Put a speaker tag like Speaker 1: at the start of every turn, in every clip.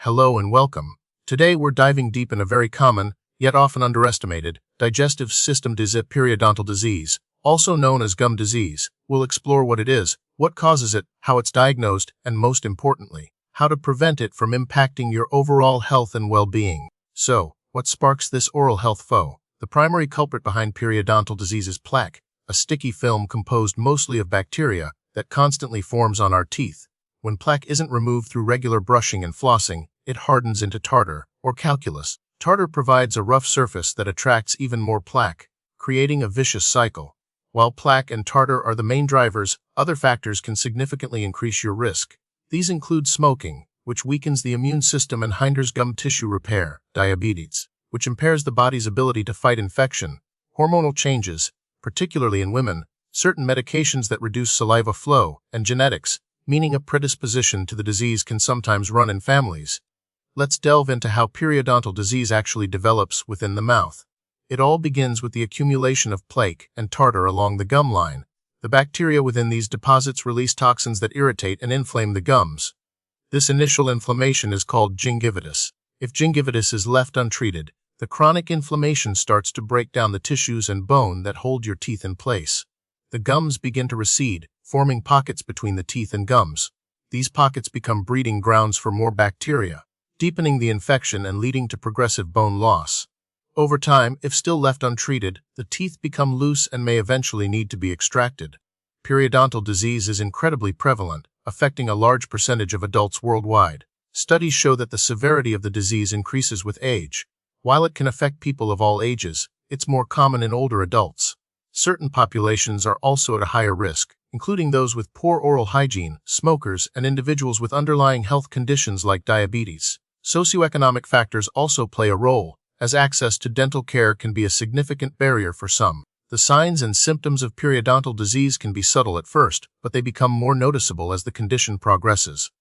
Speaker 1: Hello and welcome. Today we're diving deep in a very common, yet often underestimated, digestive system disease, periodontal disease, also known as gum disease. We'll explore what it is, what causes it, how it's diagnosed, and most importantly, how to prevent it from impacting your overall health and well-being. So, what sparks this oral health foe? The primary culprit behind periodontal disease is plaque, a sticky film composed mostly of bacteria that constantly forms on our teeth. When plaque isn't removed through regular brushing and flossing, it hardens into tartar, or calculus. Tartar provides a rough surface that attracts even more plaque, creating a vicious cycle. While plaque and tartar are the main drivers, other factors can significantly increase your risk. These include smoking, which weakens the immune system and hinders gum tissue repair, diabetes, which impairs the body's ability to fight infection, hormonal changes, particularly in women, certain medications that reduce saliva flow, and genetics, meaning a predisposition to the disease can sometimes run in families. Let's delve into how periodontal disease actually develops within the mouth. It all begins with the accumulation of plaque and tartar along the gum line. The bacteria within these deposits release toxins that irritate and inflame the gums. This initial inflammation is called gingivitis. If gingivitis is left untreated, the chronic inflammation starts to break down the tissues and bone that hold your teeth in place. The gums begin to recede, forming pockets between the teeth and gums. These pockets become breeding grounds for more bacteria, deepening the infection and leading to progressive bone loss. Over time, if still left untreated, the teeth become loose and may eventually need to be extracted. Periodontal disease is incredibly prevalent, affecting a large percentage of adults worldwide. Studies show that the severity of the disease increases with age. While it can affect people of all ages, it's more common in older adults. Certain populations are also at a higher risk, including those with poor oral hygiene, smokers, and individuals with underlying health conditions like diabetes. Socioeconomic factors also play a role, as access to dental care can be a significant barrier for some. The signs and symptoms of periodontal disease can be subtle at first, but they become more noticeable as the condition progresses.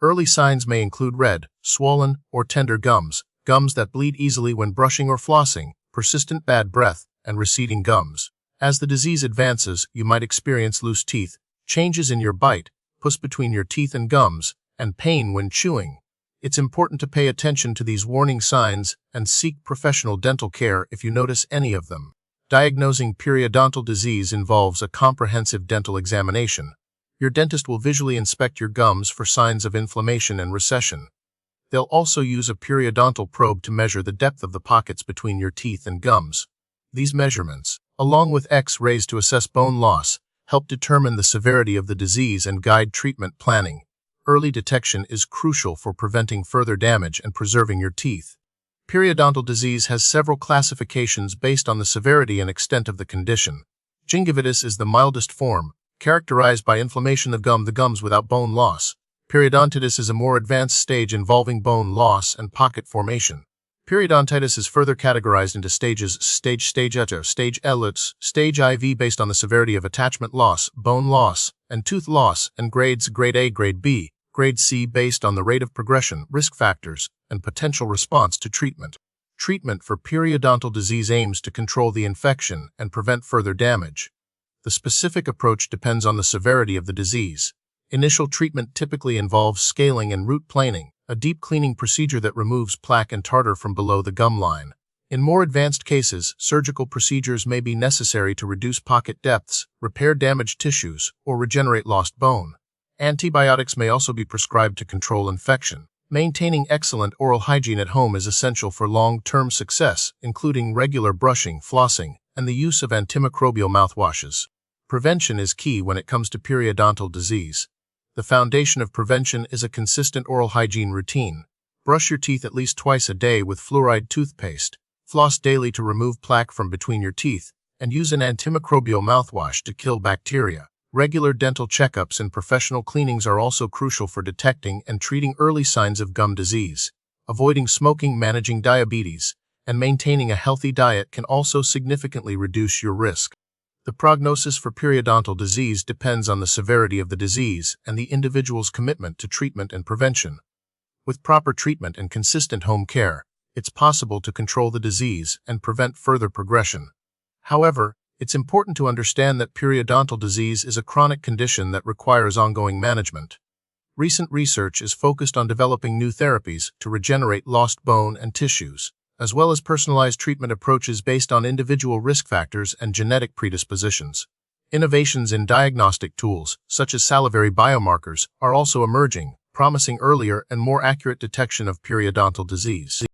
Speaker 1: Early signs may include red, swollen, or tender gums, gums that bleed easily when brushing or flossing, persistent bad breath, and receding gums. As the disease advances, you might experience loose teeth, changes in your bite, pus between your teeth and gums, and pain when chewing. It's important to pay attention to these warning signs and seek professional dental care if you notice any of them. Diagnosing periodontal disease involves a comprehensive dental examination. Your dentist will visually inspect your gums for signs of inflammation and recession. They'll also use a periodontal probe to measure the depth of the pockets between your teeth and gums. These measurements, along with X-rays to assess bone loss, help determine the severity of the disease and guide treatment planning. Early detection is crucial for preventing further damage and preserving your teeth. Periodontal disease has several classifications based on the severity and extent of the condition. Gingivitis is the mildest form, characterized by inflammation of the gums without bone loss. Periodontitis is a more advanced stage involving bone loss and pocket formation. Periodontitis is further categorized into stages: stage L, stage IV based on the severity of attachment loss, bone loss, and tooth loss, and grades: grade A, grade B, grade C based on the rate of progression, risk factors, and potential response to treatment. Treatment for periodontal disease aims to control the infection and prevent further damage. The specific approach depends on the severity of the disease. Initial treatment typically involves scaling and root planing, a deep cleaning procedure that removes plaque and tartar from below the gum line. In more advanced cases, surgical procedures may be necessary to reduce pocket depths, repair damaged tissues, or regenerate lost bone. Antibiotics may also be prescribed to control infection. Maintaining excellent oral hygiene at home is essential for long-term success, including regular brushing, flossing, and the use of antimicrobial mouthwashes. Prevention is key when it comes to periodontal disease. The foundation of prevention is a consistent oral hygiene routine. Brush your teeth at least twice a day with fluoride toothpaste. Floss daily to remove plaque from between your teeth, and use an antimicrobial mouthwash to kill bacteria. Regular dental checkups and professional cleanings are also crucial for detecting and treating early signs of gum disease. Avoiding smoking, managing diabetes, and maintaining a healthy diet can also significantly reduce your risk. The prognosis for periodontal disease depends on the severity of the disease and the individual's commitment to treatment and prevention. With proper treatment and consistent home care, it's possible to control the disease and prevent further progression. However, it's important to understand that periodontal disease is a chronic condition that requires ongoing management. Recent research is focused on developing new therapies to regenerate lost bone and tissues, as well as personalized treatment approaches based on individual risk factors and genetic predispositions. Innovations in diagnostic tools, such as salivary biomarkers, are also emerging, promising earlier and more accurate detection of periodontal disease.